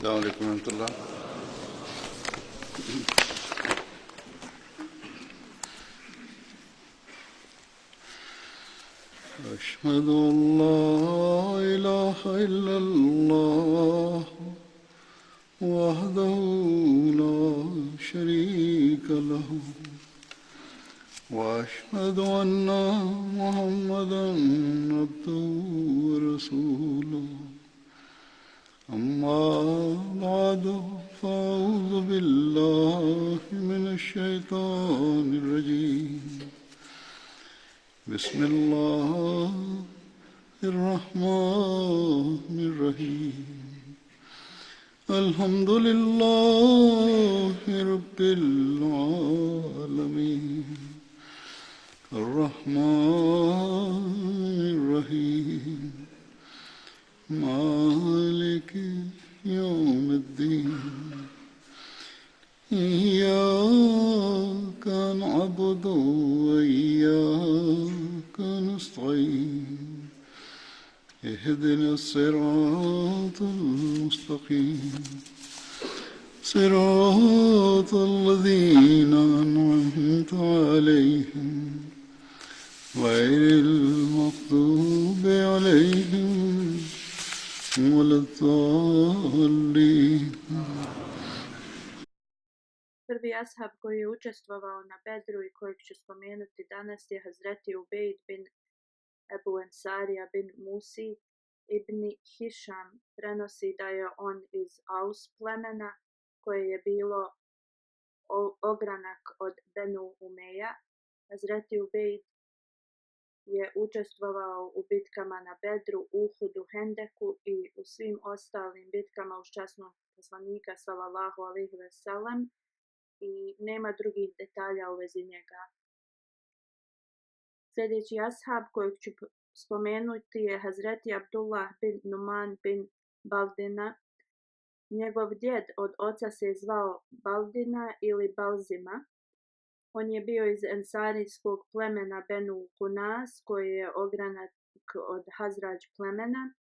السلام عليكم ورحمة الله. أشهد أن لا إله إلا الله وحده لا شريك له وأشهد أن محمدا عبده ورسوله أما بعد فأعوذ بالله من الشيطان الرجيم بسم الله الرحمن الرحيم الحمد لله رب العالمين الرحمن الرحيم مالك يوم الدين إياك نعبد وإياك نستعين اهدنا الصراط المستقيم صراط الذين أنعمت عليهم غير المغضوب عليهم ولا الضالين. Prvi ashab koji je učestvovao na Bedru i kojeg ću spomenuti danas je Hazreti Ubejd bin Ebu Ensarija bin Musi ibn Hišam. Prenosi da je on iz Aus plemena koje je bilo ogranak od Benu Umeja. Hazreti Ubejd je učestvovao u bitkama na Bedru, Uhudu, Hendeku i u svim ostalim bitkama uz časnog poslanika sallallahu alejhi ve sellem i nema drugih detalja u vezi njega. Sljedeći ashab kojeg ću spomenuti je Hazreti Abdullah bin Numan bin Baldina. Njegov djed od oca se zvao Baldina ili Balzima. On je bio iz ensarijskog plemena Benu Kunas koji je ogranak od Hazrađ plemena.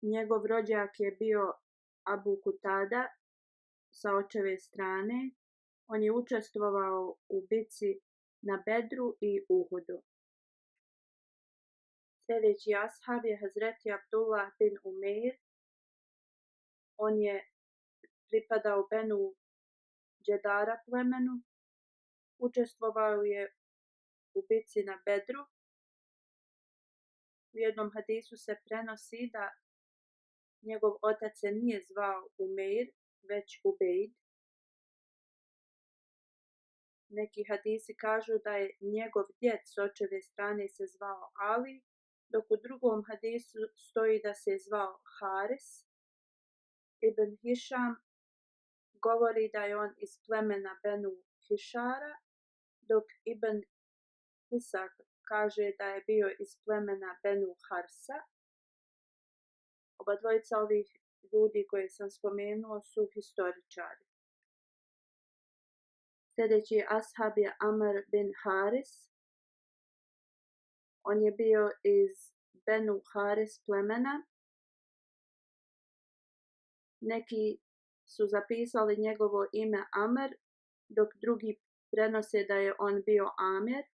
Njegov rođak je bio Abu Kutada sa očeve strane. On je učestvovao u bitci na Bedru i Uhudu. Sljedeći ashab je Hazreti Abdullah bin Umeir. On je pripadao Benu Džedara plemenu. Učestvovao je u bitci na Bedru. U jednom hadisu se prenosi da njegov otac se nije zvao Umeir, već Ubejd. Neki hadisi kažu da je njegov djed s očeve strane se zvao Ali, dok u drugom hadisu stoji da se zvao Haris. Ibn Hišam govori da je on iz plemena Benu Hišara, dok Ibn Hisak kaže da je bio iz plemena Benu Harsa. Oba dvojica ovih ljudi koje sam spomenuo su historičari. Sljedeći ashab je Amr bin Haris. On je bio iz Benu Haris plemena. Neki su zapisali njegovo ime Amr, dok drugi prenose da je on bio Amir.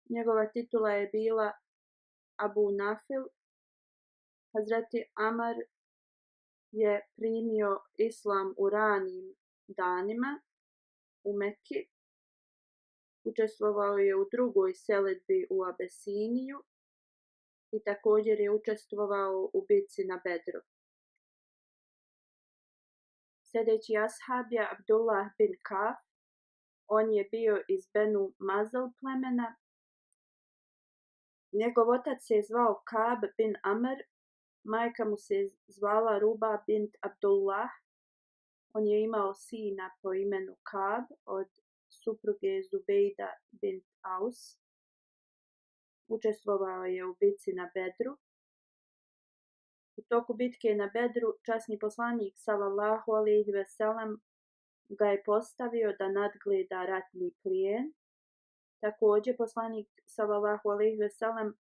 Njegova titula je bila Abu Nafil. Hazreti Amr je primio islam u ranim danima u Mekki. Učestvovao je u drugoj selidbi u Abesiniju i također je učestvovao u bitci na Bedru. Sljedeći ashab je Abdullah bin Kaf. On je bio iz Benu Mazal plemena. Njegov otac se zvao Kab bin Amr, majka mu se zvala Ruba bint Abdullah. On je imao sina po imenu Kab od supruge Zubejda bint Aus. Učestvovao je u bitci na Bedru. U toku bitke na Bedru časni poslanik sallallahu alejhi ve sellem ga je postavio da nadgleda ratni plijen. Također poslanik sallallahu alejhi ve sellem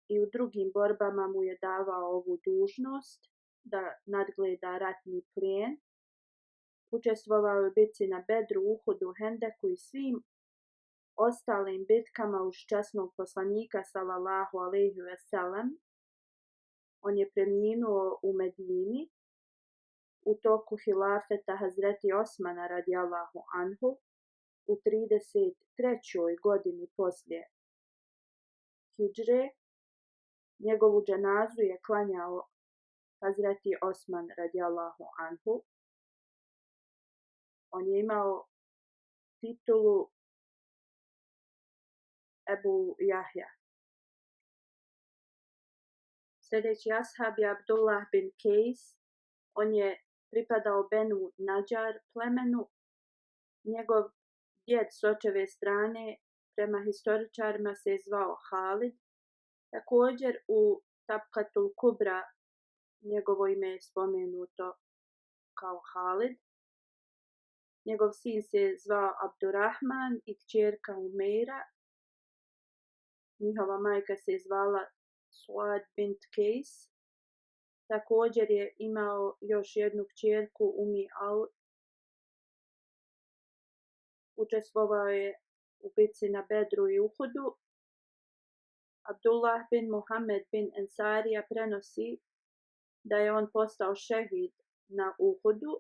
i u drugim borbama mu je davao ovu dužnost. da nadgleda ratni plijen. Učestvovao je u bitci na Bedru, Uhudu, Hendeku i svim ostalim bitkama uz časnog poslanika sallallahu alejhi ve sellem. On je preminuo u Medini u toku hilafeta Hazreti Osmana radijallahu anhu u 33. godini poslije hidžre. Njegovu dženazu je klanjao Hazreti Osman radijallahu anhu. On je imao titulu Ebu Jahja. Sljedeći ashab je Abdullah bin Kejs. On je pripadao Benu Nadžar plemenu. Njegov djed s očeve strane prema historičarima se zvao Halid. Također u Tabkatul Kubra njegovo ime je spomenuto kao Halid. Njegov sin se zvao Abdurrahman i kćerka Umeira. Njihova majka se zvala Suad bint Kejs. Također je imao još jednu kćerku Umi Al. Učestvovao je u bitci na Bedru i Uhudu. Abdullah bin Muhammed bin Ensarija prenosi da je on postao šehid na Uhudu,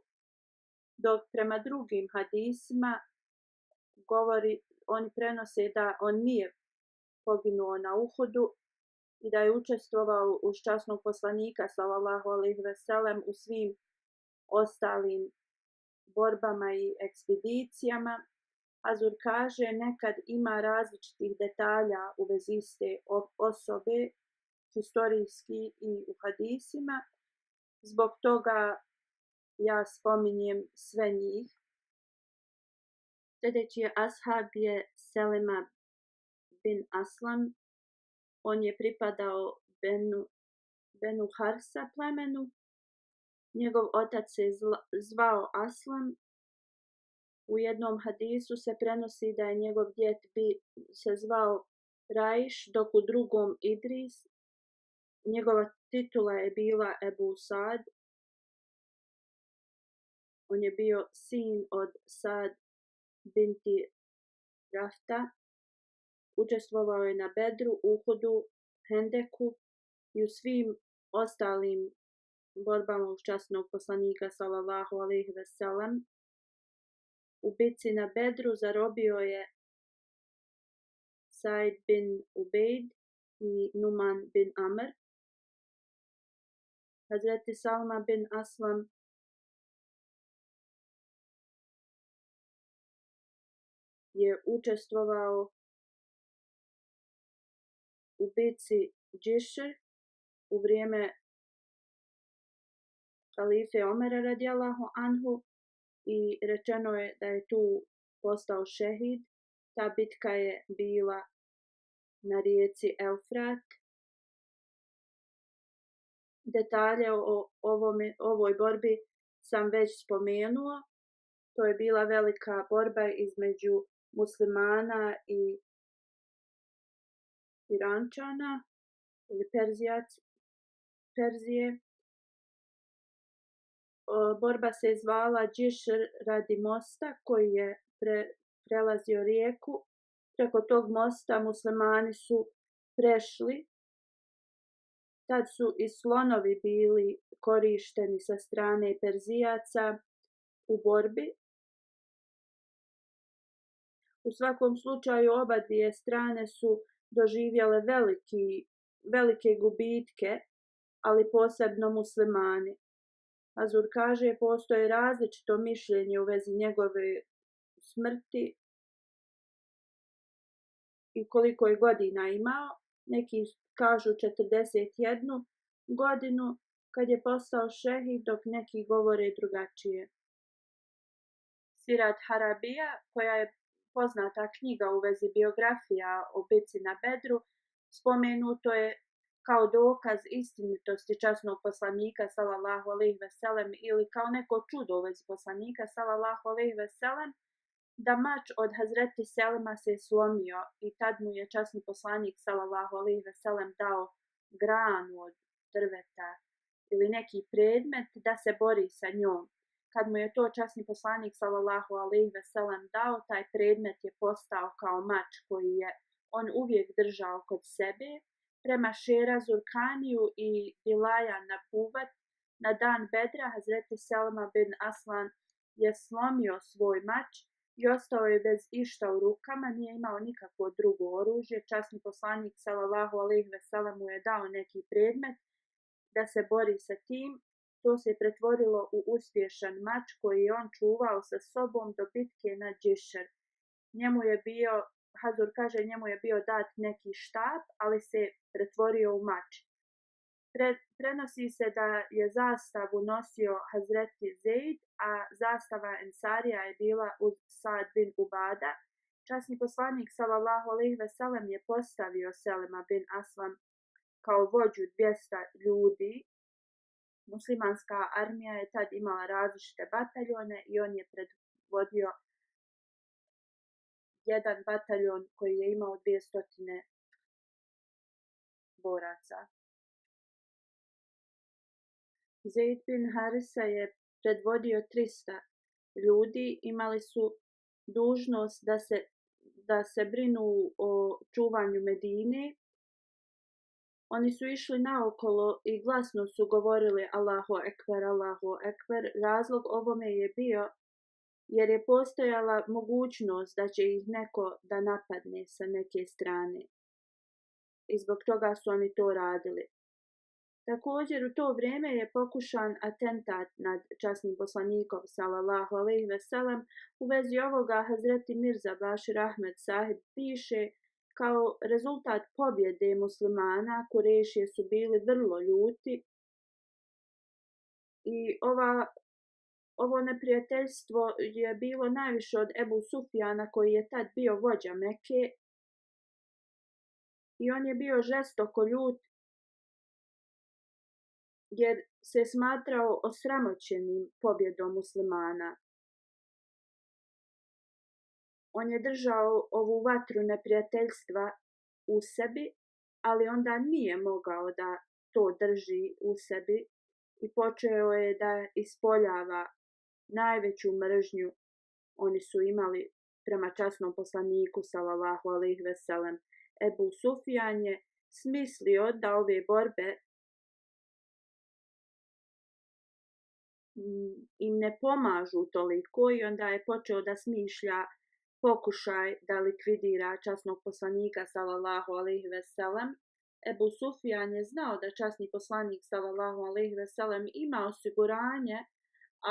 dok prema drugim hadisima oni prenose da on nije poginuo na Uhudu i da je učestvovao uz časnog poslanika sallallahu alejhi ve sellem u svim ostalim borbama i ekspedicijama. Azur kaže, nekad ima različitih detalja u vezi iste osobe, historijski i u hadisima. Zbog toga ja spominjem sve njih. Sljedeći ashab je Selema bin Aslam. On je pripadao Benu Harsa plemenu. Njegov otac se zvao Aslam. U jednom hadisu se prenosi da je njegov djed se zvao Raiš, dok u drugom Idris. Njegova titula je bila Ebu Sad. On je bio sin od Sad binti Rafta. Učestvovao je na Bedru, Uhudu, Hendeku i u svim ostalim borbama uz časnog poslanika sallallahu alejhi ve sellem. U bitci na Bedru zarobio je Said bin Ubejd i Numan bin Amr. Hazreti Salma bin Aslam je učestvovao u bitci Džišr u vrijeme halife Omera radijallahu anhu i rečeno je da je tu postao šehid. Ta bitka je bila na rijeci Eufrat. Detalje o ovoj borbi sam već spomenuo. To je bila velika borba između muslimana i Irančana ili Perzije. Borba se zvala Džišr radi mosta koji je prelazio rijeku. Preko tog mosta muslimani su prešli. Tad su i slonovi bili korišteni sa strane Perzijaca u borbi. U svakom slučaju oba dvije strane su doživjele velike gubitke, ali posebno muslimani. Azur kaže, postoje različito mišljenje u vezi njegove smrti i koliko je godina imao. Neki kažu 41 godinu kad je postao šehid, dok neki govore drugačije. Sirat Harabija, koja je poznata knjiga u vezi biografija o bitci na Bedru, spomenuto je kao dokaz istinitosti časnog poslanika sallallahu alejhi ve sellem ili kao neko čudo u vezi poslanika sallallahu alejhi ve sellem, da mač od Hazreti Selema se slomio i tad mu je časni poslanik sallallahu alejhi ve sellem dao granu od drveta ili neki predmet da se bori sa njom. Kad mu je to časni poslanik sallallahu alejhi ve sellem dao, taj predmet je postao kao mač koji je on uvijek držao kod sebe. Prema Šera Zurkaniju i Dilaja Nabuvat, na dan Bedra Hazreti Selma bin Aslan je slomio svoj mač i ostao je bez išta u rukama, nije imao nikakvo drugo oružje. Časni poslanik sallallahu alejhi ve sellem mu je dao neki predmet da se bori sa tim. To se pretvorilo u uspješan mač koji je on čuvao sa sobom do bitke na Džišer. Hazur kaže, njemu je bio dat neki štap, ali se pretvorio u mač. Prenosi se da je zastavu nosio Hazreti Zeid, a zastava Ensarija je bila uz Sad bin Ubada. Časni poslanik sallallahu alejhi ve sellem je postavio Selema bin Aslam kao vođu 200 ljudi. Muslimanska armija je tad imala različite bataljone i on je predvodio jedan bataljon koji je imao 200 boraca. Zeid bin Harisa je predvodio 300 ljudi, imali su dužnost da se brinu o čuvanju Medine. Oni su išli naokolo i glasno su govorili Allahu ekber, Allahu ekber. Razlog ovome je bio jer je postojala mogućnost da će ih neko da napadne sa neke strane. I zbog toga su oni to radili. Također u to vrijeme je pokušan atentat nad časnim poslanikom sallallahu alejhi ve sellem. U vezi ovoga Hazreti Mirza Bašir Ahmed Sahib piše: kao rezultat pobjede muslimana, Kurešije su bili vrlo ljuti i ovo neprijateljstvo je bilo najviše od Ebu Sufjana koji je tad bio vođa Mekke i on je bio žestoko ljut jer se smatrao osramoćenim pobjedom muslimana. On je držao ovu vatru neprijateljstva u sebi, ali onda nije mogao da to drži u sebi i počeo je da ispoljava najveću mržnju. Oni su imali prema časnom poslaniku sallallahu alejhi ve sellem. Ebu Sufjan je smislio da ove borbe im ne pomažu toliko i onda je počeo da smišlja pokušaj da likvidira časnog poslanika sallallahu alejhi ve sellem. Ebu Sufjan je znao da časni poslanik sallallahu alejhi ve sellem ima osiguranje,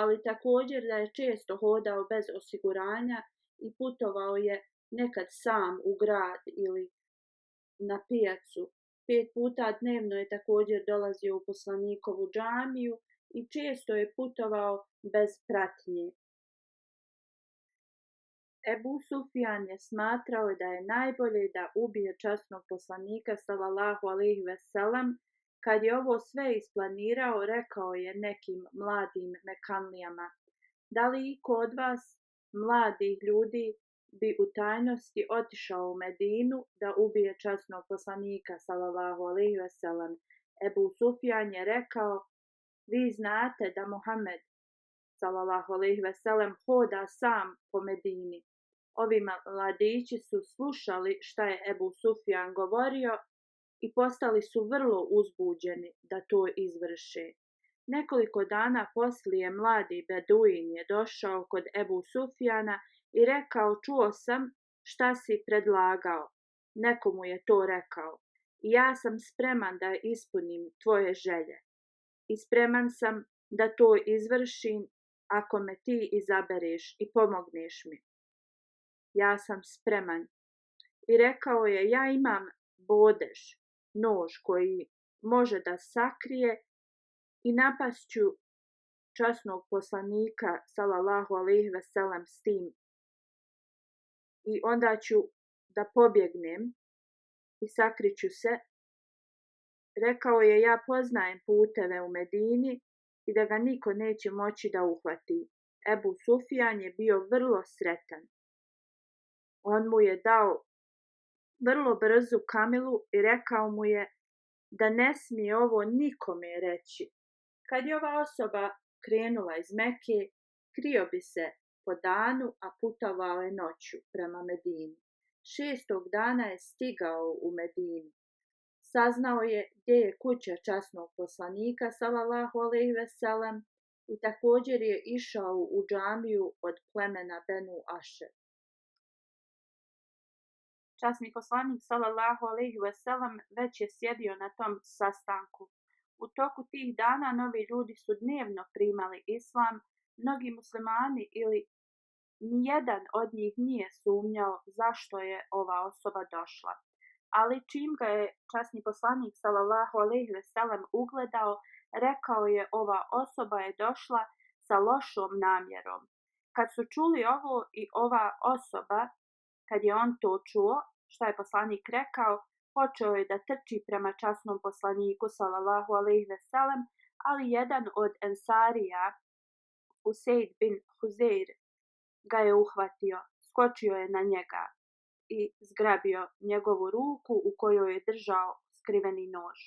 ali također da je često hodao bez osiguranja i putovao je nekad sam u grad ili na pijacu. 5 puta dnevno je također dolazio u poslanikovu džamiju i često je putovao bez pratnje. Ebu Sufjan je smatrao da je najbolje da ubije časnog poslanika sallallahu alejhi ve sellem. Kad je ovo sve isplanirao, rekao je nekim mladim Mekanlijama: da li iko od vas, mladih ljudi, bi u tajnosti otišao u Medinu da ubije časnog poslanika sallallahu alejhi ve sellem? Ebu Sufjan je rekao: vi znate da Muhammed sallallahu alejhi ve sellem hoda sam po Medini. Ovi mladići su slušali šta je Ebu Sufjan govorio i postali su vrlo uzbuđeni da to izvrše. Nekoliko dana poslije mladi Beduin je došao kod Ebu Sufjana i rekao: čuo sam šta si predlagao. Neko mu je to rekao: i ja sam spreman da ispunim tvoje želje. I spreman sam da to izvršim ako me ti izabereš i pomogneš mi. Ja sam spreman. I rekao je: ja imam bodež, nož koji može da sakrije i napasću časnog poslanika sallallahu alejhi ve sellem s tim. I onda ću da pobjegnem i sakriću se. Rekao je: ja poznajem puteve u Medini i da ga niko neće moći da uhvati. Ebu Sufjan je bio vrlo sretan. On mu je dao vrlo brzu kamilu i rekao mu je da ne smije ovo nikome reći Kad je ova osoba krenula iz Mekke, krio bi se po danu, a putovao je noću prema Medini. 6. dana je stigao u Medinu. Saznao je gdje je kuća časnog poslanika sallallahu alejhi ve sellem i također je išao u džamiju od plemena Benu Ašer. Časni poslanik sallallahu alejhi ve sellem već je sjedio na tom sastanku. U toku tih dana novi ljudi su dnevno primali islam, mnogi muslimani ili nijedan od njih nije sumnjao zašto je ova osoba došla. Ali čim ga je časni poslanik sallallahu alejhi ve sellem ugledao, rekao je ova osoba je došla sa lošom namjerom. Kad su čuli ovo i ova osoba, kad je on to čuo, šta je poslanik rekao, počeo je da trči prema časnom poslaniku sallallahu alejhi ve sellem, ali jedan od ensarija, Usejd bin Huzeir, ga je uhvatio, skočio je na njega i zgrabio njegovu ruku u kojoj je držao skriveni nož.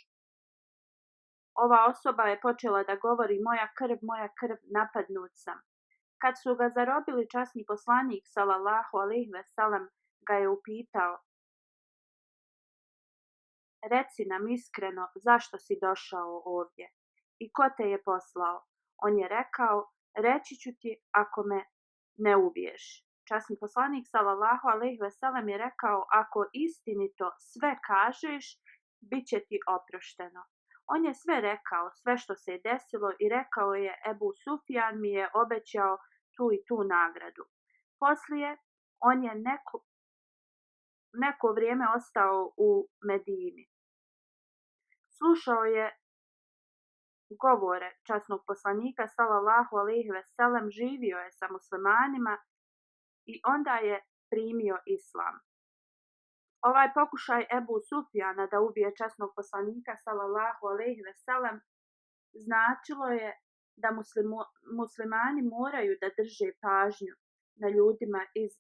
Ova osoba je počela da govori moja krv, napadnut sam. Kad su ga zarobili, časni poslanik sallallahu alejhi ve sellem ga je upitao: reci nam iskreno zašto si došao ovdje i ko te je poslao? On je rekao: reći ću ti ako me ne ubiješ. Časni poslanik sallallahu alejhi ve sellem je rekao: ako istinito sve kažeš, bit će ti oprošteno. On je sve rekao, sve što se je desilo, i rekao je: Ebu Sufjan mi je obećao tu i tu nagradu. Poslije on je neko vrijeme ostao u Medini. Slušao je govore časnog poslanika sallallahu alejhi ve sellem, živio je sa muslimanima i onda je primio islam. Ovaj pokušaj Ebu Sufjana da ubije časnog poslanika sallallahu alejhi ve sellem značilo je da muslimani moraju da drže pažnju na ljudima iz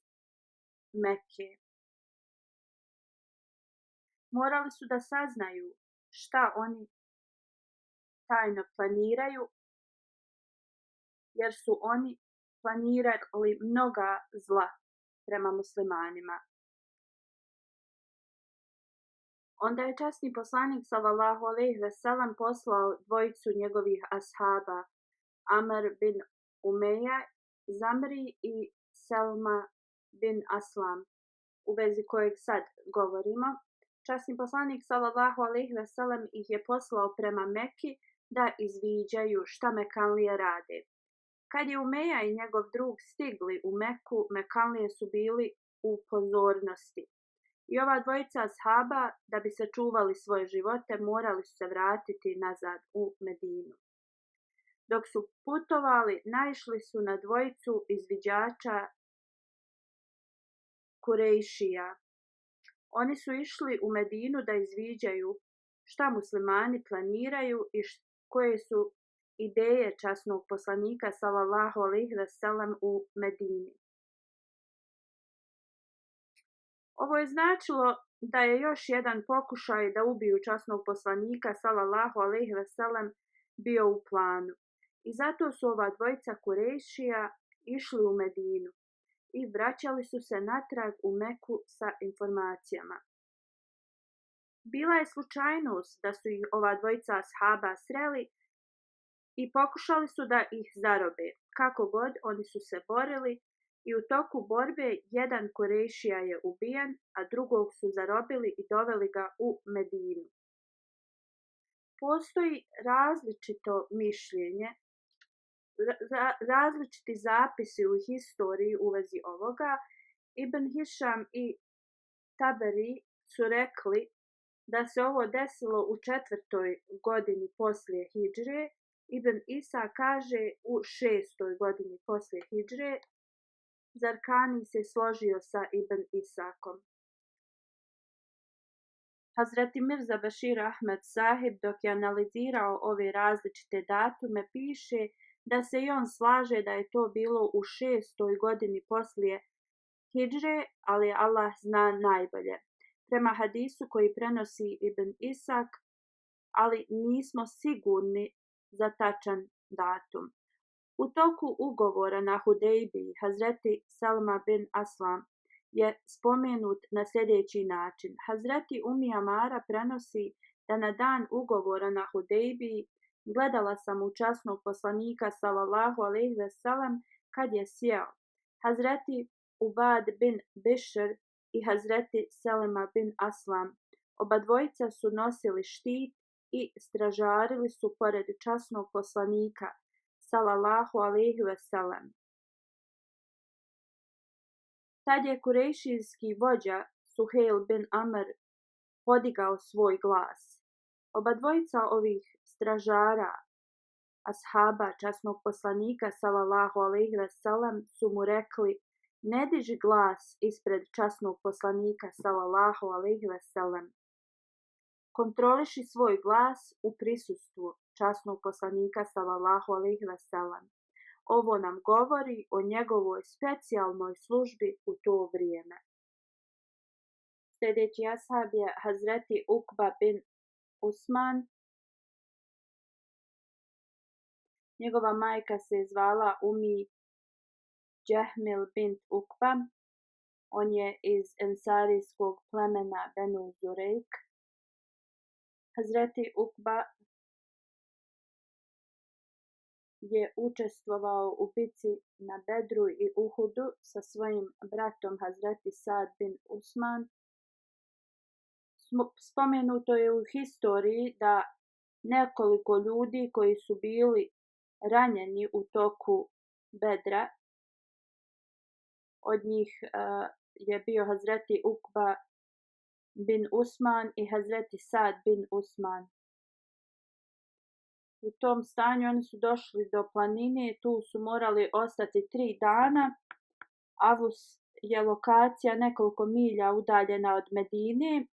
Mekke. Morali su da saznaju šta oni tajno planiraju, jer su oni planirali mnoga zla prema muslimanima. Onda je časni poslanik sallallahu alejhi ve sellem poslao dvojicu njegovih ashaba, Amr bin Umeja, Zamri i Selma bin Aslam, u vezi kojeg sad govorimo. Časni poslanik sallallahu alejhi ve sellem ih je poslao prema Meki da izviđaju šta Mekanlije rade. Kad je Umeja i njegov drug stigli u Meku, Mekanlije su bili u pozornosti. I ova dvojica ashaba, da bi sačuvali svoje živote, morali su se vratiti nazad u Medinu. Dok su putovali, naišli su na dvojicu izviđača Kurejšija. Oni su išli u Medinu da izviđaju šta muslimani planiraju i koje su ideje časnog poslanika sallallahu alejhi ve sellem u Medini. Ovo je značilo da je još jedan pokušaj da ubiju časnog poslanika sallallahu alejhi ve sellem bio u planu. I zato su ova dvojica Kurejšija išli u Medinu i vraćali su se natrag u Meku sa informacijama. Bila je slučajnost da su ih ova dvojica ashaba sreli i pokušali su da ih zarobe. Kako god, oni su se borili i u toku borbe jedan Kurejšija je ubijen, a drugog su zarobili i doveli ga u Medinu. Postoji različito mišljenje, različiti zapisi u historiji u vezi ovoga. Ibn Hišam i Taberi su rekli da se ovo desilo u 4. godini poslije hidžre. Ibn Isa kaže u 6. godini poslije hidžre. Zarkani se složio sa Ibn Isakom. Hazreti Mirza Bashir Ahmed Sahib, dok je analizirao ove različite datume, piše da se i on slaže da je to bilo u 6. godini poslije hidžre, ali Allah zna najbolje. Prema hadisu koji prenosi Ibn Isak, ali nismo sigurni za tačan datum. U toku ugovora na Hudejbiji, Hazreti Salma bin Aslam je spomenut na sljedeći način. Hazreti Umi Amara prenosi da na dan ugovora na Hudejbiji gledala sam u časnog poslanika sallallahu alejhi ve sellem kad je sjeo. Hazreti Ubad bin Bišr i Hazreti Selema bin Aslam. Oba dvojica su nosili štit i stražarili su pored časnog poslanika sallallahu alejhi ve sellem. Tad je kurejšijski vođa Suhejl bin Amr podigao svoj glas. Oba dvojica ovih stražara, ashaba časnog poslanika sallallahu alejhi ve sellem, su mu rekli: ne diži glas ispred časnog poslanika sallallahu alejhi ve sellem. Kontroliši svoj glas u prisustvu časnog poslanika sallallahu alejhi ve sellem. Ovo nam govori o njegovoj specijalnoj službi u to vrijeme. Sljedeći ashab je Hazreti Ukba bin Usman. Njegova majka se zvala Umi Džehmil bint Ukba. On je iz ensarijskog plemena Benu Zurejk. Hazreti Ukba je učestvovao u bici na Bedru i Uhudu sa svojim bratom Hazreti Sad bin Usman. Spomenuto je u historiji da nekoliko ljudi koji su bili ranjeni u toku Bedra, od njih je bio Hazreti Ukba bin Usman i Hazreti Sad bin Usman. U tom stanju oni su došli do planine, tu su morali ostati 3 dana. Avus je lokacija nekoliko milja udaljena od Medine.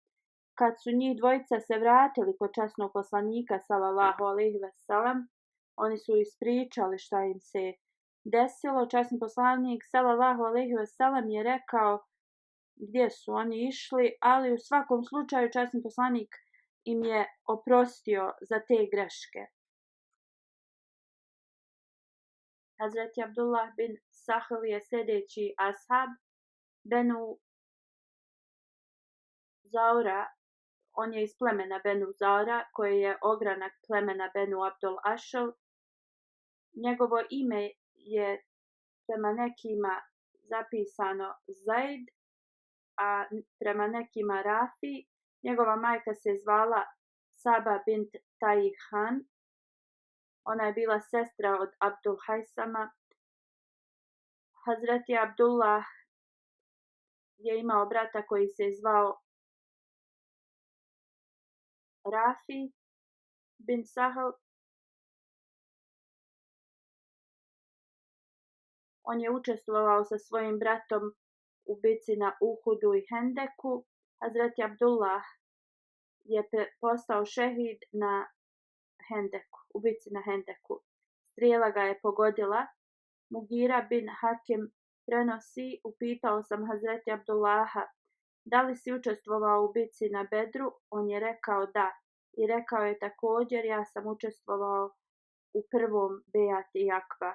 Kad su njih dvojica se vratili kod časnog poslanika sallallahu alejhi ve sellem, oni su ispričali šta im se desilo. Časni poslanik sallallahu alejhi ve sellem je rekao gdje su oni išli, ali u svakom slučaju časni poslanik im je oprostio za te greške. Hazreti Abdullah bin Sahl je sljedeći ashab Benu Zaura. On je iz plemena Benu Zaura, koje je ogranak plemena Benu Abdul Ašel. Njegovo ime je prema nekima zapisano Zaid, a prema nekima Rafi. Njegova majka se zvala Saba bint Tajhan. Ona je bila sestra od Abdul Hajsama. Hazreti Abdullah je imao brata koji se zvao Rafi bin Sahl. On je učestvovao sa svojim bratom u bici na Uhudu i Hendeku. Hazreti Abdullah je postao šehid na Hendeku, u bici na Hendeku. Strijela ga je pogodila. Mugira bin Hakim prenosi: upitao sam Hazreti Abdullaha: da li si učestvovao u bici na Bedru? On je rekao da. I rekao je također: ja sam učestvovao u prvom bejati Akba.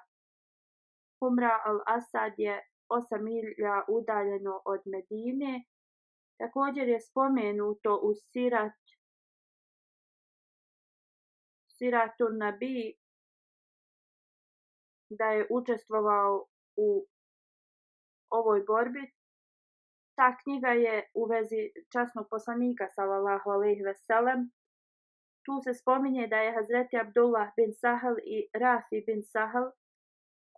Humra al-Asad je 8 milja udaljeno od Medine. Također je spomenuto u Siratun Nabi da je učestvovao u ovoj borbi. Ta knjiga je u vezi časnog poslanika sallallahu alejhi ve sellem. Tu se spominje da je Hazreti Abdullah bin Sahl i Rafi bin Sahl,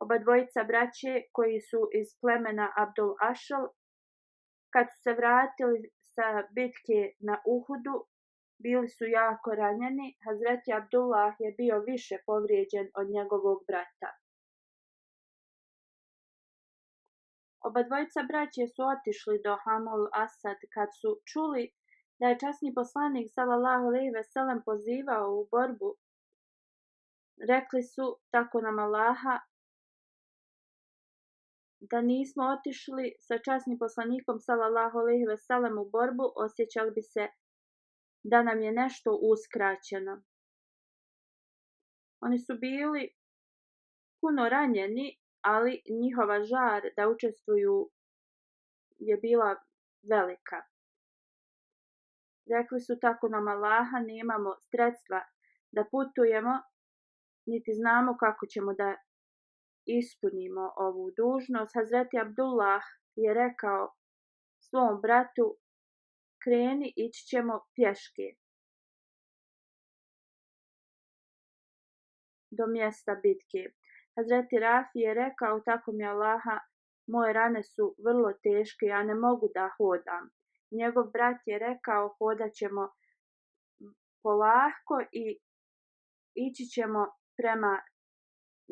oba dvojica braće koji su iz plemena Abdul Ašel, kad su se vratili sa bitke na Uhudu, bili su jako ranjeni. Hazreti Abdullah je bio više povrijeđen od njegovog brata. Oba dvojica braće su otišli do Hamul Asad kad su čuli da je časni poslanik sallallahu alejhi ve sellem pozivao u borbu. Rekli su: tako nam Allaha, da nismo otišli sa časnim poslanikom sallallahu alejhi ve sellem u borbu, osjećali bi se da nam je nešto uskraćeno. Oni su bili puno ranjeni, ali njihova žar da učestvuju je bila velika. Rekli su tako nam Allaha, nemamo sredstva da putujemo, niti znamo kako ćemo da ispunimo ovu dužnost. Hazreti Abdullah je rekao svom bratu, kreni, ići ćemo pješke do mjesta bitke. Hazreti Rafi je rekao, tako mi Allaha, moje rane su vrlo teške, ja ne mogu da hodam. Njegov brat je rekao, hodat ćemo polahko i ići ćemo prema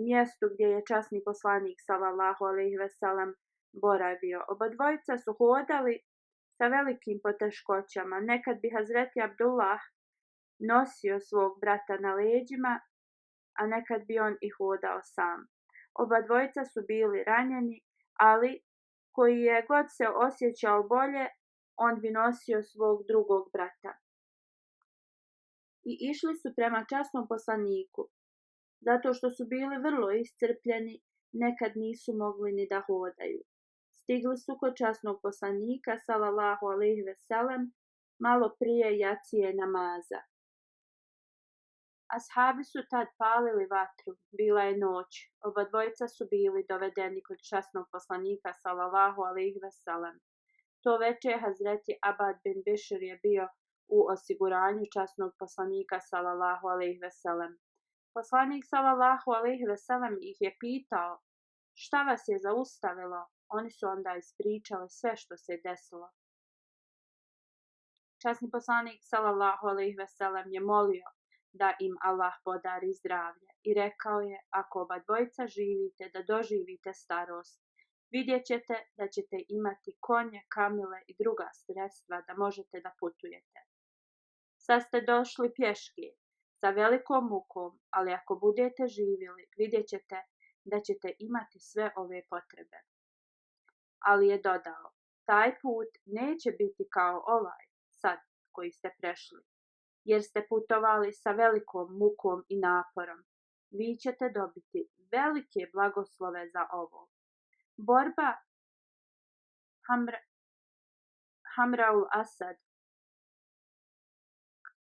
mjestu gdje je časni poslanik sallallahu alejhi ve sellem boravio. Obadvojica su hodali sa velikim poteškoćama. Nekad bi Hazreti Abdullah nosio svog brata na leđima, a nekad bi on i hodao sam. Obadvojica su bili ranjeni, ali koji je god se osjećao bolje, on bi nosio svog drugog brata. I išli su prema časnom poslaniku. Zato što su bili vrlo iscrpljeni, nekad nisu mogli ni da hodaju. Stigli su kod časnog poslanika, sallallahu alejhi ve sellem, malo prije jacije namaza. Ashabi su tad palili vatru, bila je noć. Obadvojica su bili dovedeni kod časnog poslanika, sallallahu alejhi ve sellem. To veče Hazreti Abad bin Bišr je bio u osiguranju časnog poslanika, sallallahu alejhi ve sellem. Poslanik sallallahu alejhi ve sellem ih je pitao, šta vas je zaustavilo? Oni su onda ispričali sve što se desilo. Časni poslanik sallallahu alejhi ve sellem je molio da im Allah podari zdravlje i rekao je, ako oba dvojica živite da doživite starost, vidjet ćete da ćete imati konje, kamile i druga sredstva da možete da putujete. Sad ste došli pješke, sa velikom mukom, ali ako budete živjeli, vidjet ćete da ćete imati sve ove potrebe. Ali je dodao, taj put neće biti kao ovaj sad koji ste prešli, jer ste putovali sa velikom mukom i naporom. Vi ćete dobiti velike blagoslove za ovo. Borba Hamraul Asad.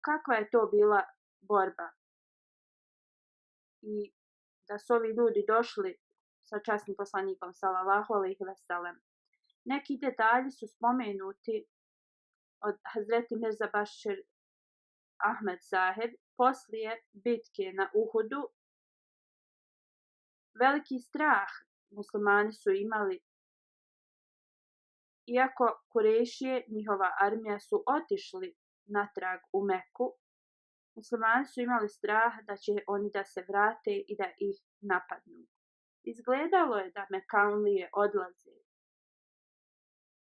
Kakva je to bila borba? I da su ovi ljudi došli sa časnim poslanikom sallallahu alejhi ve sellem. Neki detalji su spomenuti od Hazreti Mirza Bashir Ahmed Saheb poslije bitke na Uhudu. Veliki strah muslimani su imali, iako Kurešije, njihova armija, su otišli natrag u Meku. Muslimani su imali strah da će oni da se vrate i da ih napadnu. Izgledalo je da Mekanlije odlaze,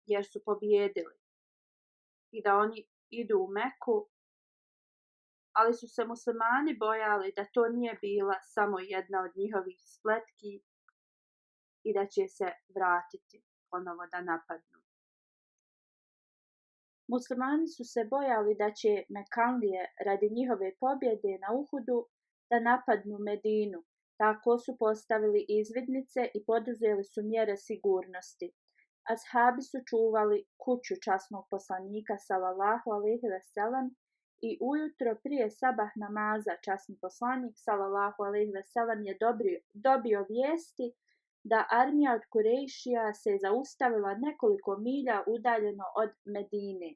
jer su pobjedili i da oni idu u Meku, ali su se muslimani bojali da to nije bila samo jedna od njihovih spletki i da će se vratiti ponovo da napadnu. Muslimani su se bojali da će Mekanlije radi njihove pobjede na Uhudu da napadnu Medinu. Tako su postavili izvidnice i poduzeli su mjere sigurnosti. Ashabi su čuvali kuću časnog poslanika sallallahu alejhi ve sellem i ujutro prije sabah namaza časni poslanik sallallahu alejhi ve sellem je dobio vijesti da armija od Kurejšija se zaustavila nekoliko milja udaljeno od Medine.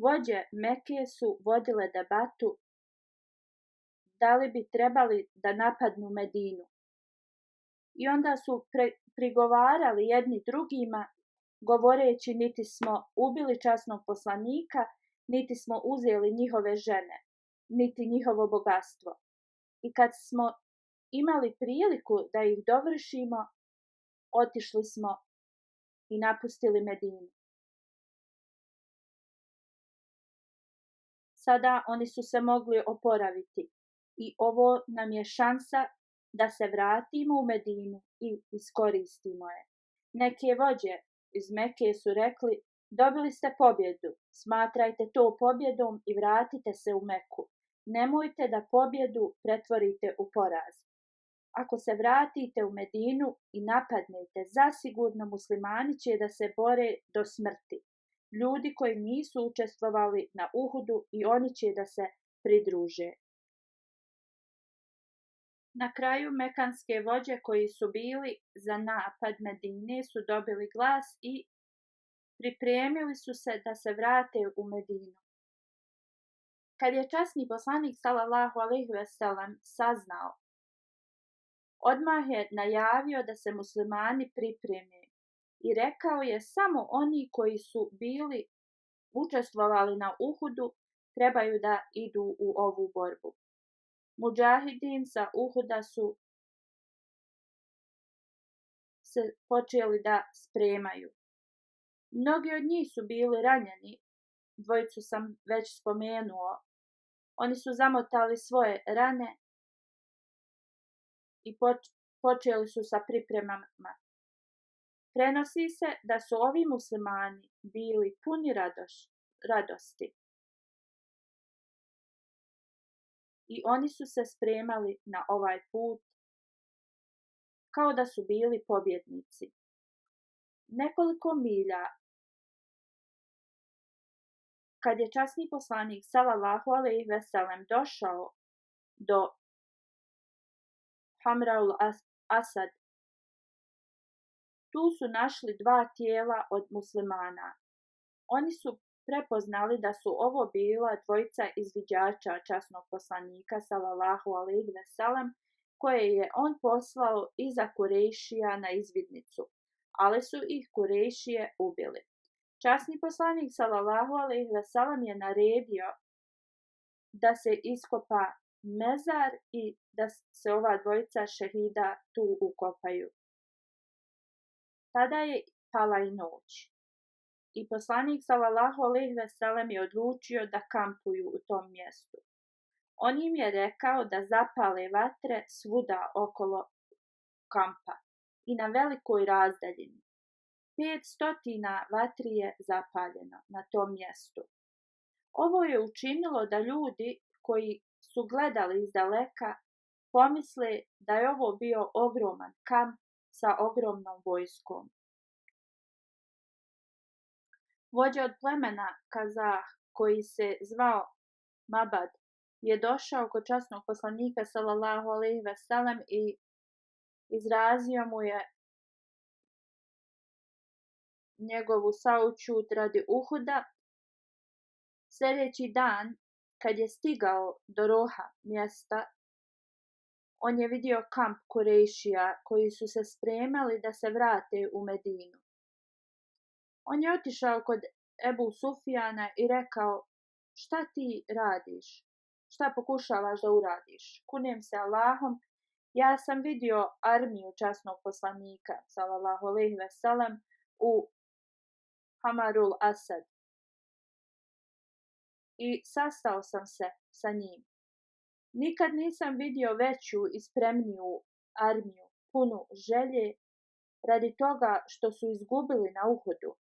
Vođe Mekke su vodile debatu da li bi trebali da napadnu Medinu. I onda su prigovarali jedni drugima, govoreći niti smo ubili časnog poslanika, niti smo uzeli njihove žene, niti njihovo bogatstvo. I kad smo imali priliku da ih dovršimo, otišli smo i napustili Medinu. Sada oni su se mogli oporaviti i ovo nam je šansa da se vratimo u Medinu i iskoristimo je. Neke vođe iz Mekke su rekli, dobili ste pobjedu, smatrajte to pobjedom i vratite se u Meku. nemojte da pobjedu pretvorite u poraz. Ako se vratite u Medinu i napadnete, zasigurno muslimani će da se bore do smrti. Ljudi koji nisu učestvovali na Uhudu i oni će da se pridruže. Na kraju mekanske vođe koji su bili za napad Medine su dobili glas i pripremili su se da se vrate u Medinu. Kad je časni poslanik sallallahu alejhi ve sellem saznao, odmah je najavio da se muslimani pripreme i rekao je samo oni koji su bili učestvovali na Uhudu trebaju da idu u ovu borbu. Mudžahidin sa Uhuda su se počeli da spremaju. Mnogi od njih su bili ranjeni, dvojicu sam već spomenuo. Oni su zamotali svoje rane i počeli su sa pripremama. Prenosi se da su ovi muslimani bili puni radosti i oni su se spremali na ovaj put kao da su bili pobjednici. Nekoliko milja kad je časni poslanik sallallahu alejhi ve sellem došao do Hamraul Asad, tu su našli dva tijela od muslimana. Oni su prepoznali da su ovo bila dvojica izviđača časnog poslanika sallallahu alejhi ve sellem koje je on poslao iza Kurejšija na izvidnicu, ali su ih Kurejšije ubili. Časni poslanik sallallahu alejhi ve sellem je naredio da se iskopa mezar i da se ova dvojica šehida tu ukopaju. Tada je pala i noć i poslanik sallallahu alejhi ve sellem je odlučio da kampuju u tom mjestu. On im je rekao da zapale vatre svuda okolo kampa i na velikoj razdaljini. 500 vatri je zapaljeno na tom mjestu. Ovo je učinilo da ljudi koji su gledali izdaleka pomisle da je ovo bio ogroman kamp sa ogromnom vojskom. Vođa od plemena Kazah, koji se zvao Mabad, je došao kod časnog poslanika sallallahu alejhi ve sellem i izrazio mu je njegovu saućut radi Uhuda. Sljedeći dan, kad je stigao do Roha mjesta, on je vidio kamp Kurejšija koji su se spremali da se vrate u Medinu. On je otišao kod Ebu Sufjana i rekao: šta ti radiš? Šta pokušavaš da uradiš? Kunem se Allahom, ja sam vidio armiju časnog poslanika sallallahu alejhi ve sellem u Hamarul Asad i sastao sam se sa njim. Nikad nisam vidio veću i spremniju armiju, punu želje, radi toga što su izgubili na Uhudu.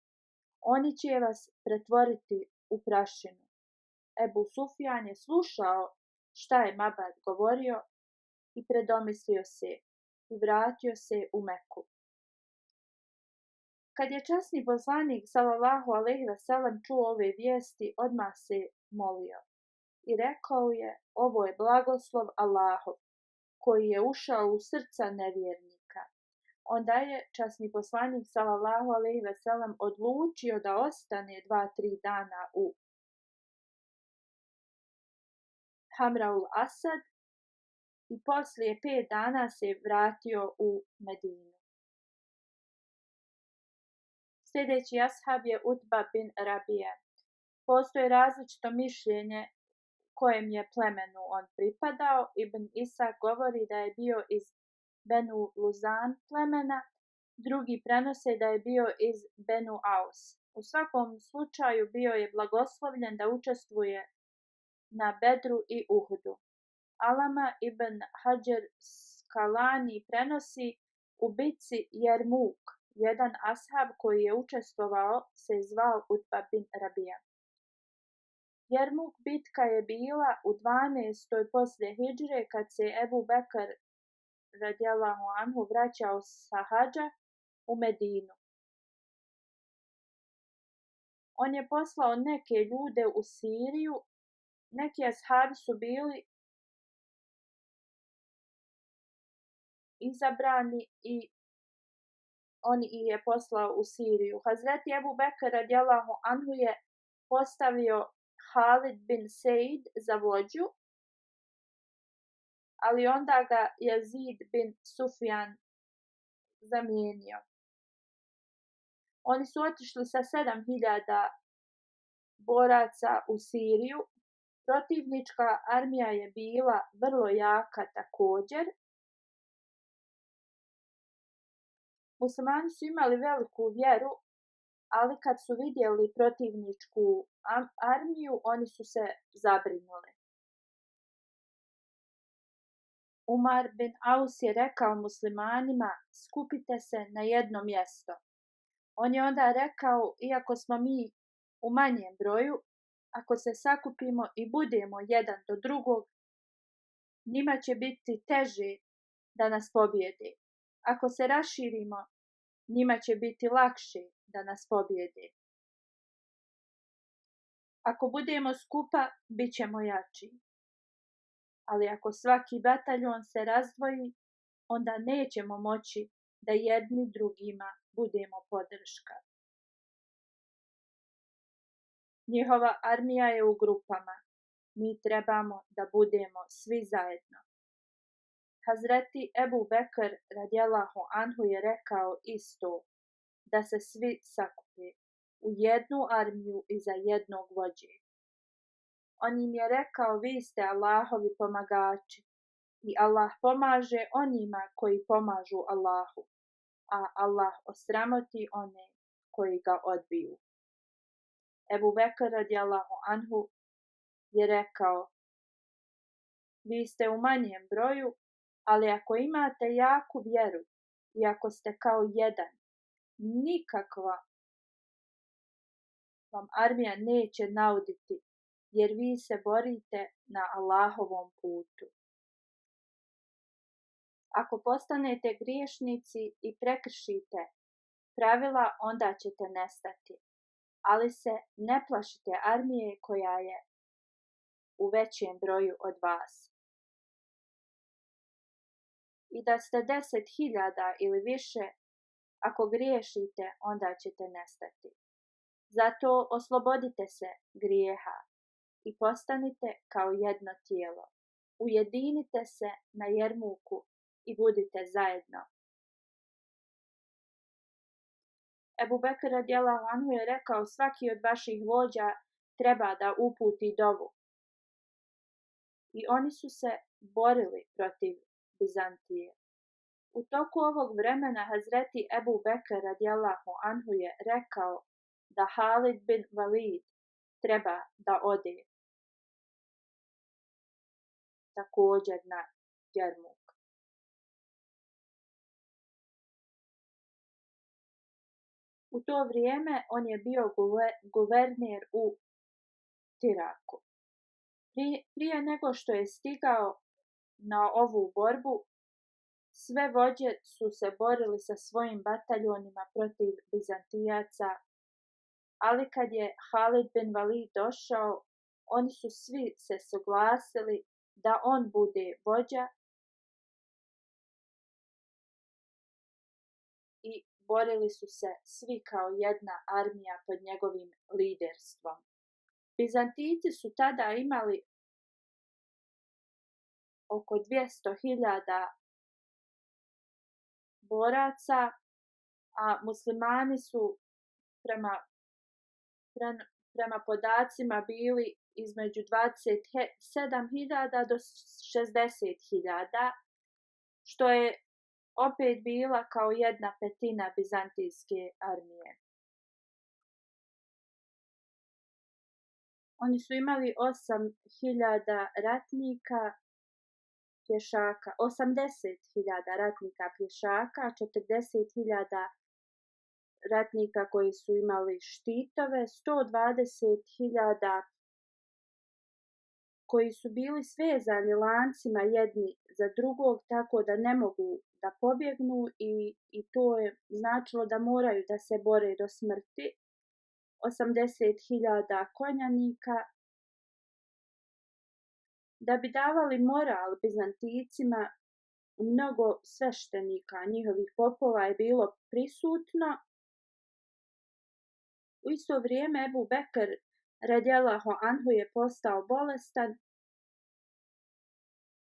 Oni će vas pretvoriti u prašinu. Ebu Sufjan je slušao šta je Mabad govorio i predomislio se i vratio se u Meku. Kad je časni poslanik sallallahu alejhi ve sellem čuo ove vijesti, odmah se molio i rekao je: ovo je blagoslov Allahov koji je ušao u srca nevjernika. Onda je časni poslanik sallallahu alejhi ve sellem odlučio da ostane 2-3 dana u Hamraul Asad i poslije 5 dana se vratio u Medinu. Sljedeći ashab je Utba bin Rabija. Postoji različito mišljenje kojem je plemenu on pripadao. Ibn Isa govori da je bio iz Benu Luzan plemena, drugi prenose da je bio iz Benu Aus. U svakom slučaju bio je blagoslovljen da učestvuje na Bedru i Uhudu. Alama ibn Hajar Skalani prenosi u bitci Jermuk. Jedan ashab koji je učestvovao se zvao Utba bin Rabija. Jermuk bitka je bila u 12. poslije hidžre kad se Ebu Bekr radijallahu anhu vraćao sa hadža u Medinu. On je poslao neke ljude u Siriju, neki ashabi su bili izabrani i on ih je poslao u Siriju. Hazreti Ebu Bekr radijallahu anhu je postavio Halid bin Seid za vođu, ali onda ga Jezid bin Sufjan zamijenio. Oni su otišli sa 7.000 boraca u Siriju. Protivnička armija je bila vrlo jaka također. Muslimani su imali veliku vjeru, ali kad su vidjeli protivničku armiju, oni su se zabrinuli. Umar bin Aus je rekao muslimanima, skupite se na jedno mjesto. On je onda rekao, iako smo mi u manjem broju, ako se sakupimo i budemo jedan do drugog, njima će biti teže da nas pobjede. Ako se raširimo, njima će biti lakše da nas pobjede. Ako budemo skupa, bit ćemo jači. Ali ako svaki bataljon se razdvoji, onda nećemo moći da jedni drugima budemo podrška. Njihova armija je u grupama. Mi trebamo da budemo svi zajedno. Hazreti Ebu Bekr radijallahu anhu je rekao isto, da se svi sakupe u jednu armiju iza jednog vođe. On im je rekao, vi ste Allahovi pomagači i Allah pomaže onima koji pomažu Allahu, a Allah osramoti one koji ga odbiju. Ebu Bekr radijallahu anhu je rekao, vi ste u manjem broju, ali ako imate jaku vjeru i ako ste kao jedan, nikakva vam armija neće nauditi, jer vi se borite na Allahovom putu. Ako postanete griješnici i prekršite pravila, onda ćete nestati, ali se ne plašite armije koja je u većem broju od vas. I da ste 10.000 ili više, ako griješite, onda ćete nestati. Zato oslobodite se grijeha i postanite kao jedno tijelo. Ujedinite se na Jermuku i budite zajedno. Ebu Bekr radijallahu anhu je rekao, svaki od vaših vođa treba da uputi dovu. I oni su se borili protiv Bizantije. U toku ovog vremena Hazreti Ebu Bekr radijallahu anhu je rekao da Halid bin Walid treba da ode također na Jermuk. U to vrijeme on je bio guverner u Iraku. Prije nego što je stigao na ovu borbu, sve vođe su se borili sa svojim bataljonima protiv Bizantijaca, ali kad je Halid bin Walid došao, oni su svi se suglasili da on bude vođa i borili su se svi kao jedna armija pod njegovim liderstvom. Bizantijci su tada imali oko 200.000 boraca, a muslimani su prema podacima bili između 27.000 do 60.000, što je opet bila kao 1/5 bizantijske armije. Oni su imali 8.000 ratnika pješaka, 80.000 ratnika pješaka, 40.000 ratnika koji su imali štitove, 120.000 koji su bili svezani lancima jedni za drugog tako da ne mogu da pobjegnu i to je značilo da moraju da se bore do smrti. 80.000 konjanika. Da bi davali moral Bizanticima, mnogo sveštenika njihovih popova je bilo prisutno. U isto vrijeme Ebu Bekr radijallahu anhu je postao bolestan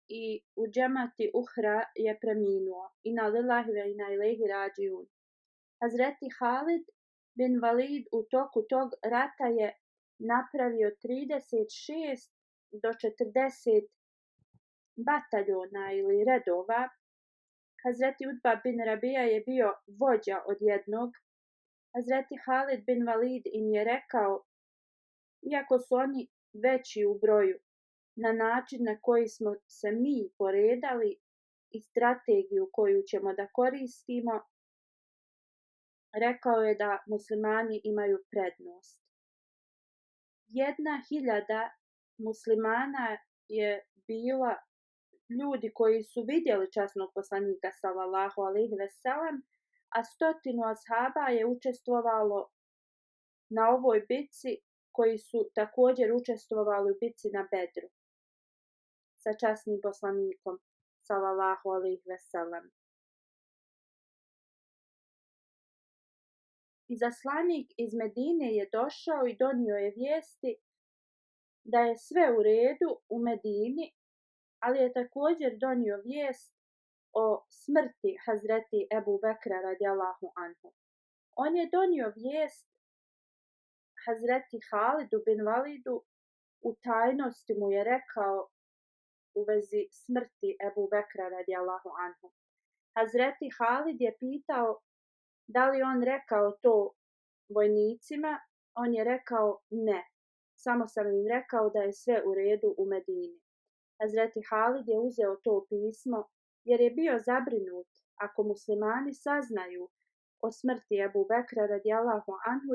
i u džemati Uhra je preminuo. Inna lillahi wa inna ilaihi rađiun. Hazreti Halid bin Walid u toku tog rata je napravio 36 do 40 bataljona ili redova. Hazreti Utba bin Rabija je bio vođa od jednog. Hazreti Halid bin Walid im je rekao, iako su oni veći u broju, na način na koji smo se mi poredali i strategiju koju ćemo da koristimo, rekao je da muslimani imaju prednost. 1.000 muslimana je bila ljudi koji su vidjeli časnog poslanika sallallahu alejhi ve sellem, a 100 ashaba je učestvovalo na ovoj bitci, koji su također učestvovali u bitci na Bedru sa časnim poslanikom sallallahu alejhi ve sellem. Izaslanik iz Medine je došao i donio je vijesti da je sve u redu u Medini, ali je također donio vijest o smrti Hazreti Ebu Bekra radijallahu anhu. On je donio vijest Hazreti Halidu bin Walidu, u tajnosti mu je rekao u vezi smrti Ebu Bekra radijallahu anhu. Hazreti Halid je pitao da li on rekao to vojnicima, on je rekao ne, samo sam im rekao da je sve u redu u Medini. Hazreti Halid je uzeo to pismo jer je bio zabrinut ako muslimani saznaju o smrti Ebu Bekra radijallahu anhu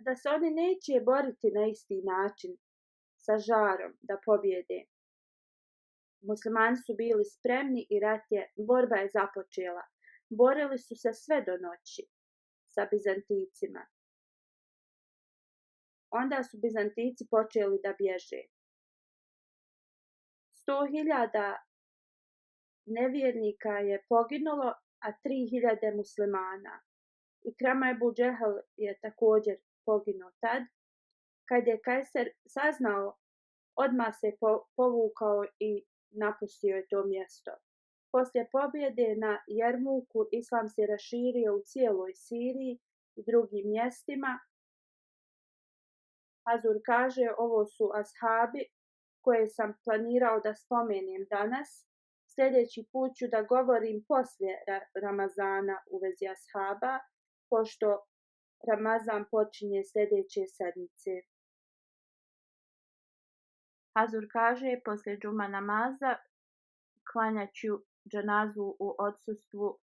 da se oni neće boriti na isti način sa žarom da pobjede. Muslimani su bili spremni i borba je započela. Borili su se sve do noći sa Bizanticima. Onda su Bizantici počeli da bježe. 100.000 nevjernika je poginulo, a 3.000 muslimana. Ikrama Ebu Džehel je također poginuo tad. Kad je Kajser saznao, odmah se povukao i napustio je to mjesto. Poslije pobjede na Jermuku, islam se raširio u cijeloj Siriji i drugim mjestima. Hazur kaže, ovo su ashabi koje sam planirao da spomenem danas. Sljedeći put ću da govorim poslije Ramazana u vezi ashaba, pošto Ramazan počinje sljedeće sedmice. Hazur kaže, poslije džuma namaza klanjat ću dženazu u odsustvu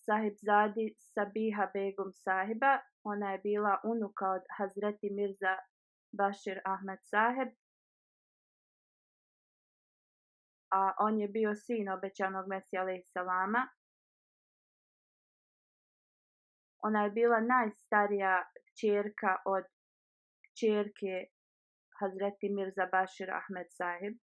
sahibzadi Sabiha begum sahiba. Ona je bila unuka od Hazreti Mirza Bashir Ahmed saheb, a on je bio sin obećanog Mesija alejhi selama. Ona je bila najstarija kćerka od kćerke Hazreti Mirza Bashir Ahmed sahib.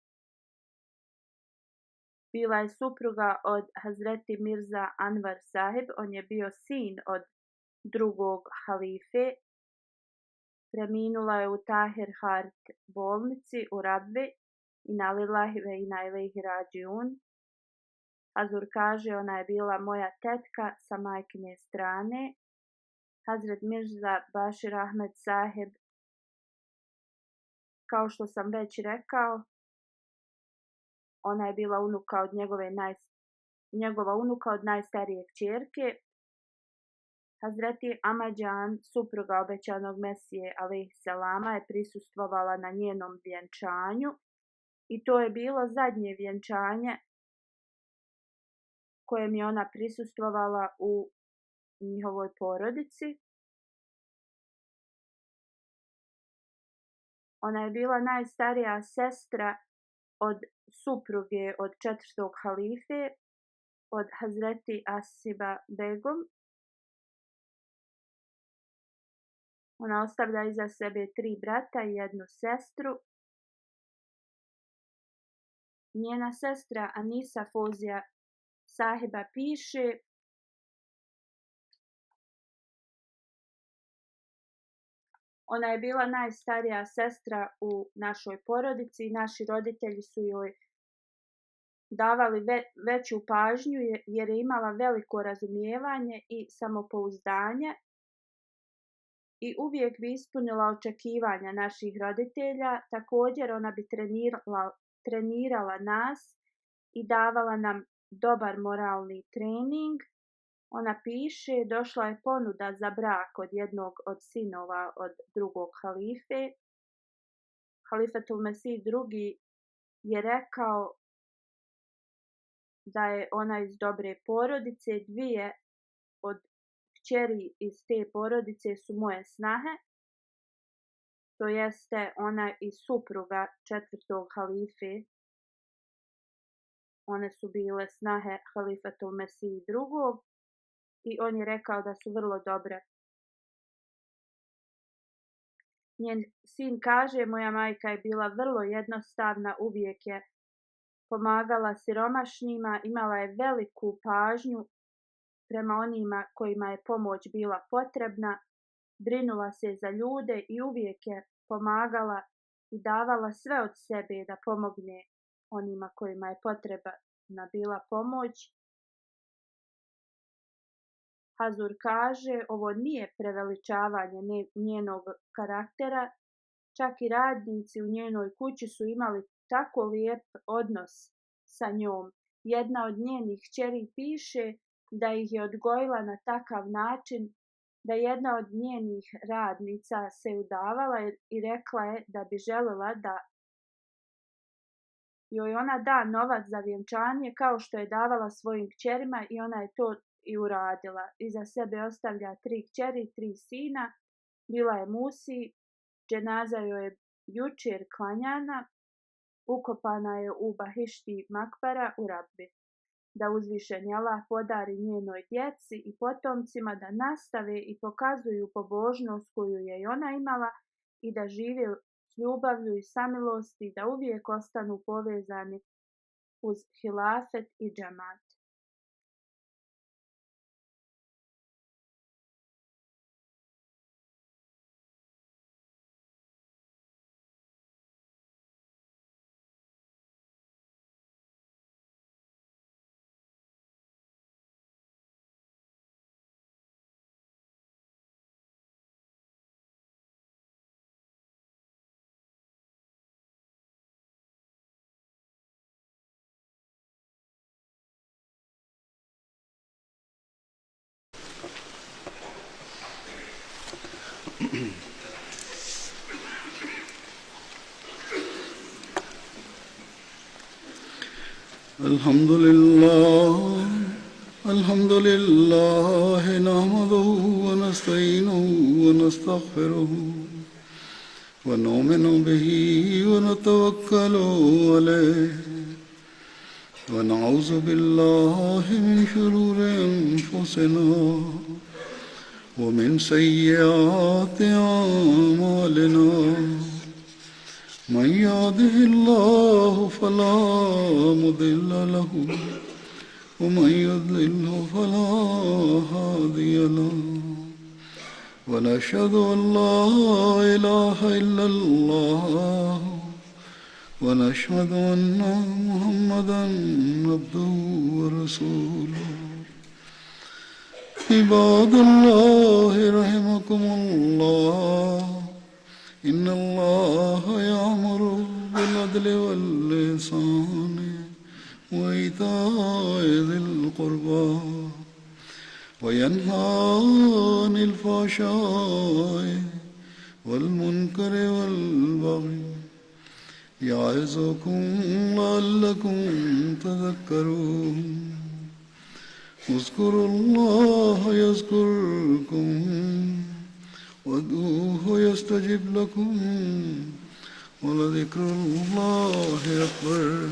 Bila je supruga od Hazreti Mirza Anvar sahib. On je bio sin od drugog halife. Preminula je u Tahir Hart bolnici u Rabbi. Inna lillahi wa inna ilaihi rađiun. Hazur kaže, ona je bila moja tetka sa majkine strane. Hazret Mirza Bashir Ahmed sahib, kao što sam već rekao, ona je bila unuka od njegova unuka od najstarije kćerke. Hazreti Amadžan, supruga obećanog Mesije alejhi selama, je prisustvovala na njenom vjenčanju i to je bilo zadnje vjenčanje kojem je ona prisustvovala u njihovoj porodici. Ona je bila najstarija sestra od supruge od 4. halife, od Hazreti Asiba Begum. Ona ostavlja iza sebe 3 brata i 1 sestru. Njena sestra Anisa Fozija Sahiba piše: ona je bila najstarija sestra u našoj porodici i naši roditelji su joj davali veću pažnju jer je imala veliko razumijevanje i samopouzdanje i uvijek bi ispunila očekivanja naših roditelja. Također ona bi trenirala nas i davala nam dobar moralni trening. Ona piše: došla je ponuda za brak od jednog od sinova od 2. halife. Halifatul Mesih II je rekao da je ona iz dobre porodice. 2 od kćeri iz te porodice su moje snahe, to jeste ona i supruga 4. halife. One su bile snahe Halifatul Mesih II i on je rekao da su vrlo dobre. Njen sin kaže: moja majka je bila vrlo jednostavna, uvijek je pomagala siromašnima, imala je veliku pažnju prema onima kojima je pomoć bila potrebna, brinula se za ljude i uvijek je pomagala i davala sve od sebe da pomogne onima kojima je potrebna bila pomoć. Hazur kaže: ovo nije preveličavanje njenog karaktera, čak i radnici u njenoj kući su imali tako lijep odnos sa njom. Jedna od njenih kćeri piše da ih je odgojila na takav način da jedna od njenih radnica se udavala i rekla je da bi željela da joj ona da novac za vjenčanje kao što je davala svojim kćerima i ona je to i uradila. Iza sebe ostavlja 3 kćeri, 3 sina. Bila je Musi, dženaza joj je jučer klanjana, ukopana je u Bahišti Makbara u Rabbi. Da uzvišeni Allah podari njenoj djeci i potomcima da nastave i pokazuju pobožnost koju je i ona imala i da žive s ljubavlju i samilosti, da uvijek ostanu povezani uz hilafet i džemat. الحمد لله نحمده ونستعينه ونستغفره ونؤمن به ونتوكل عليه ونعوذ بالله من شرور أنفسنا ومن سيئات أعمالنا من يهده الله فلا مضل له ومن يضلله فلا هادي له ونشهد أن لا إله إلا الله ونشهد أن محمدا عبده ورسوله عباد الله رحمكم الله إن الله يأمر بالعدل والإحسان وإيتاء ذي القربى وينهى عن الفحشاء والمنكر والبغي يعظكم لعلكم تذكرون اذكروا الله يذكركم وادعوه يستجب لكم ولذكر الله أكبر.